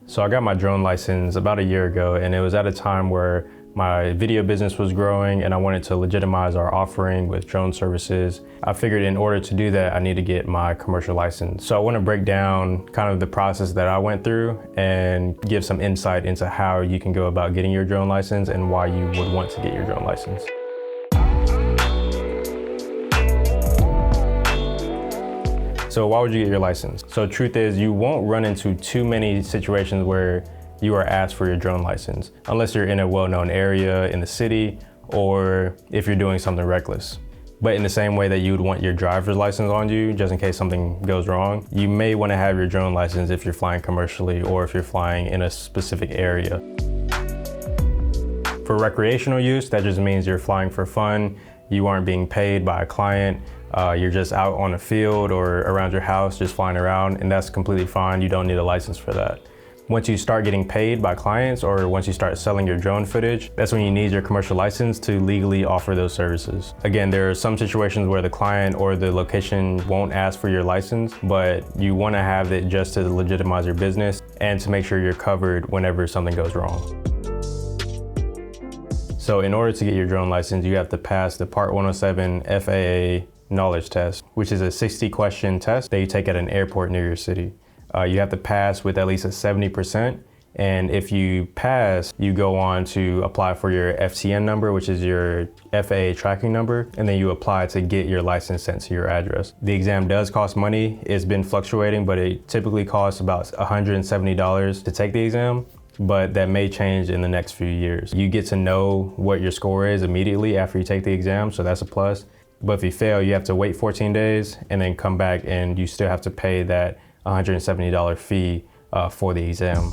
So I got my drone license about a year ago, and it was at a time where my video business was growing and I wanted to legitimize our offering with drone services. I figured in order to do that, I need to get my commercial license. So I want to break down kind of the process that I went through and give some insight into how you can go about getting your drone license and why you would want to get your drone license. So why would you get your license? So truth is, you won't run into too many situations where you are asked for your drone license, unless you're in a well-known area in the city, or if you're doing something reckless. But in the same way that you would want your driver's license on you, just in case something goes wrong, you may want to have your drone license if you're flying commercially or if you're flying in a specific area. For recreational use, that just means you're flying for fun, you aren't being paid by a client, you're just out on the field or around your house just flying around, and that's completely fine. You don't need a license for that. Once you start getting paid by clients or once you start selling your drone footage, that's when you need your commercial license to legally offer those services. Again, there are some situations where the client or the location won't ask for your license, but you want to have it just to legitimize your business and to make sure you're covered whenever something goes wrong. So in order to get your drone license, you have to pass the Part 107 FAA knowledge test, which is a 60-question test that you take at an airport near your city. You have to pass with at least a 70%, and if you pass, you go on to apply for your FTN number, which is your FAA tracking number, and then you apply to get your license sent to your address. The exam does cost money. It's been fluctuating, but it typically costs about $170 to take the exam, but that may change in the next few years. You get to know what your score is immediately after you take the exam, so that's a plus. But if you fail, you have to wait 14 days and then come back and you still have to pay that $170 fee for the exam.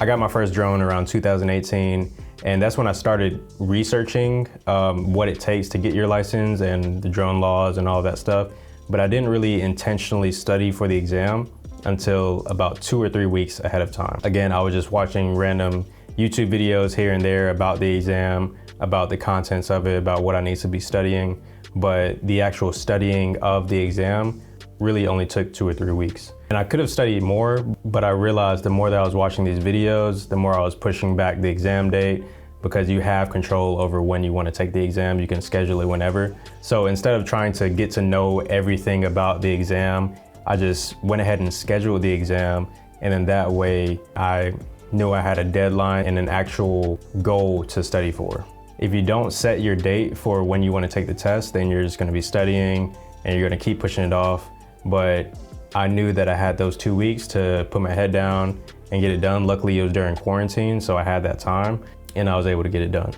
I got my first drone around 2018, and that's when I started researching what it takes to get your license and the drone laws and all that stuff. But I didn't really intentionally study for the exam until about 2 or 3 weeks ahead of time. Again, I was just watching random YouTube videos here and there about the exam, about the contents of it, about what I need to be studying, but the actual studying of the exam really only took 2 or 3 weeks. And I could have studied more, but I realized the more that I was watching these videos, the more I was pushing back the exam date, because you have control over when you want to take the exam. You can schedule it whenever. So instead of trying to get to know everything about the exam, I just went ahead and scheduled the exam, and then that way I knew I had a deadline and an actual goal to study for. If you don't set your date for when you want to take the test, then you're just going to be studying and you're going to keep pushing it off. But I knew that I had those 2 weeks to put my head down and get it done. Luckily, it was during quarantine, so I had that time and I was able to get it done.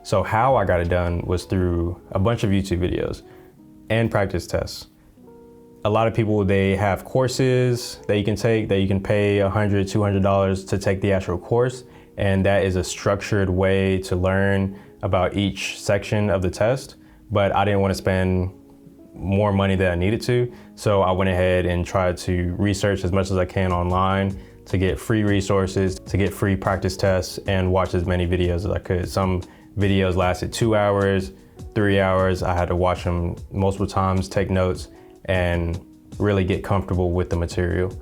So how I got it done was through a bunch of YouTube videos and practice tests. A lot of people, they have courses that you can take that you can pay $100, $200 to take the actual course. And that is a structured way to learn about each section of the test. But I didn't want to spend more money than I needed to. So I went ahead and tried to research as much as I can online to get free resources, to get free practice tests, and watch as many videos as I could. Some videos lasted 2 hours, 3 hours. I had to watch them multiple times, take notes, and really get comfortable with the material.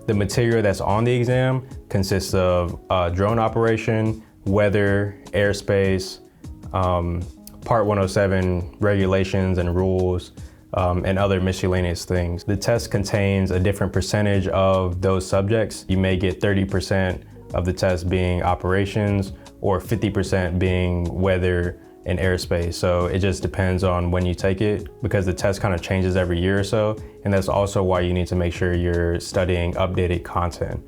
The material that's on the exam consists of drone operation, weather, airspace, Part 107 regulations and rules, and other miscellaneous things. The test contains a different percentage of those subjects. You may get 30% of the test being operations or 50% being weather and airspace. So it just depends on when you take it, because the test kind of changes every year or so. And that's also why you need to make sure you're studying updated content.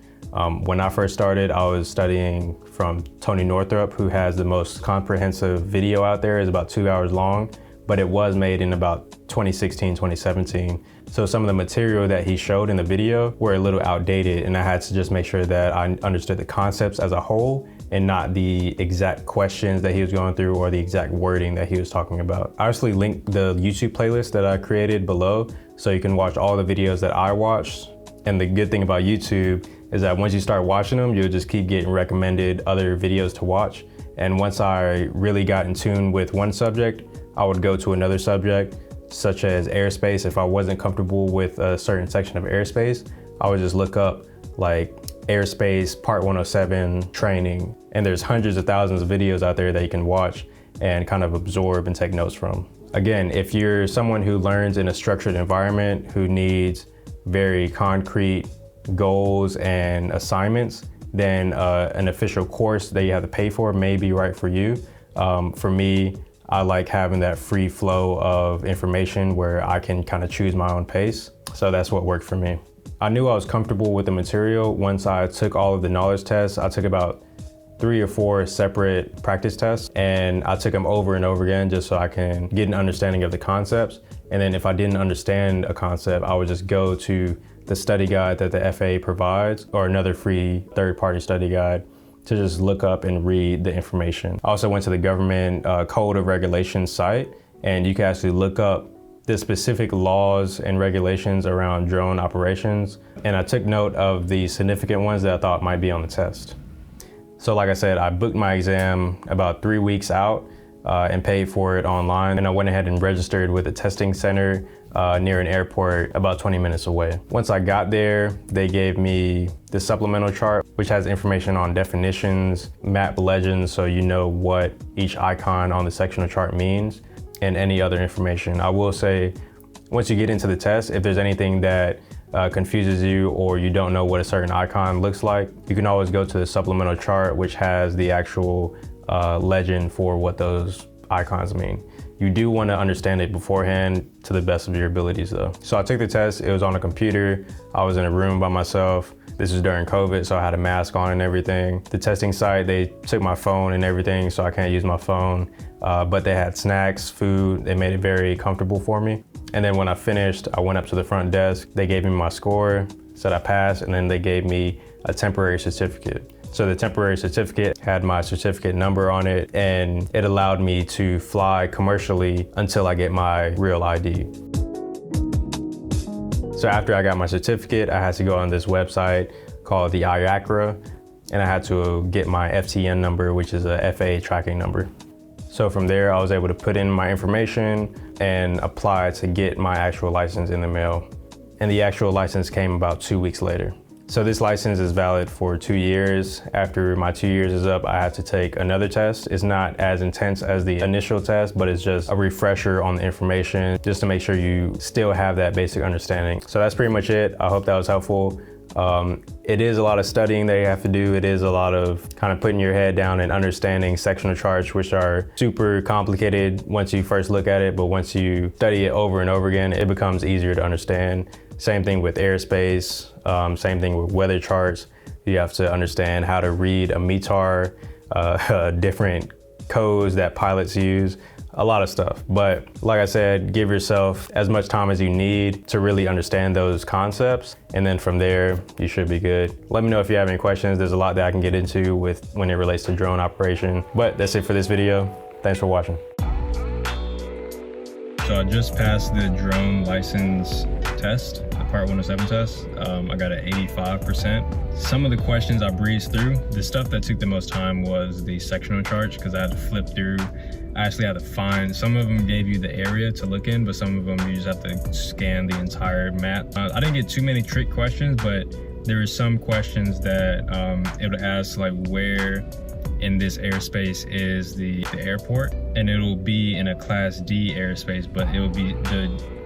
When I first started, I was studying from Tony Northrup, who has the most comprehensive video out there. It's about 2 hours long, but it was made in about 2016, 2017. So some of the material that he showed in the video were a little outdated, and I had to just make sure that I understood the concepts as a whole and not the exact questions that he was going through or the exact wording that he was talking about. I actually linked the YouTube playlist that I created below, so you can watch all the videos that I watched. And the good thing about YouTube is that once you start watching them, you'll just keep getting recommended other videos to watch. And once I really got in tune with one subject, I would go to another subject, such as airspace. If I wasn't comfortable with a certain section of airspace, I would just look up like airspace part 107 training, and there's hundreds of thousands of videos out there that you can watch and kind of absorb and take notes from. Again, if you're someone who learns in a structured environment, who needs very concrete goals and assignments, then an official course that you have to pay for may be right for you. For me, I like having that free flow of information where I can kind of choose my own pace. So that's what worked for me. I knew I was comfortable with the material once I took all of the knowledge tests. I took about 3 or 4 separate practice tests, and I took them over and over again just so I can get an understanding of the concepts. And then if I didn't understand a concept, I would just go to the study guide that the FAA provides or another free third-party study guide to just look up and read the information. I also went to the government Code of Regulations site, and you can actually look up the specific laws and regulations around drone operations. And I took note of the significant ones that I thought might be on the test. So like I said, I booked my exam about 3 weeks out and paid for it online. And I went ahead and registered with a testing center near an airport about 20 minutes away. Once I got there, they gave me the supplemental chart, which has information on definitions, map legends, so you know what each icon on the sectional chart means, and any other information. I will say, once you get into the test, if there's anything that confuses you or you don't know what a certain icon looks like, you can always go to the supplemental chart, which has the actual legend for what those icons mean. You do want to understand it beforehand to the best of your abilities though. So I took the test, it was on a computer, I was in a room by myself. This was during COVID, so I had a mask on and everything. The testing site, they took my phone and everything, so I can't use my phone, but they had snacks, food, they made it very comfortable for me. And then when I finished, I went up to the front desk, they gave me my score, said I passed, and then they gave me a temporary certificate. So the temporary certificate had my certificate number on it, and it allowed me to fly commercially until I get my real ID. So after I got my certificate, I had to go on this website called the IACRA, and I had to get my FTN number, which is a FAA tracking number. So from there, I was able to put in my information and apply to get my actual license in the mail. And the actual license came about 2 weeks later. So this license is valid for 2 years. After my 2 years is up, I have to take another test. It's not as intense as the initial test, but it's just a refresher on the information, just to make sure you still have that basic understanding. So that's pretty much it. I hope that was helpful. It is a lot of studying that you have to do. It is a lot of kind of putting your head down and understanding sectional charts, which are super complicated once you first look at it, but once you study it over and over again, it becomes easier to understand. Same thing with airspace, same thing with weather charts. You have to understand how to read a METAR, different codes that pilots use, a lot of stuff. But like I said, give yourself as much time as you need to really understand those concepts. And then from there, you should be good. Let me know if you have any questions. There's a lot that I can get into with when it relates to drone operation. But that's it for this video. Thanks for watching. So I just passed the drone license test, the Part 107 test. I got an 85%. Some of the questions I breezed through. The stuff that took the most time was the sectional charts, because I had to flip through. I actually had to find, some of them gave you the area to look in, but some of them you just have to scan the entire map. I didn't get too many trick questions, but there were some questions that it would ask like where in this airspace is the airport, and it'll be in a Class D airspace, but it will be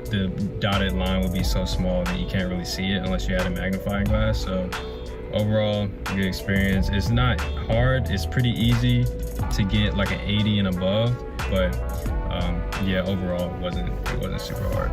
the dotted line will be so small that you can't really see it unless you had a magnifying glass. So overall, good experience. It's not hard, it's pretty easy to get like an 80 and above, but yeah, overall it wasn't super hard.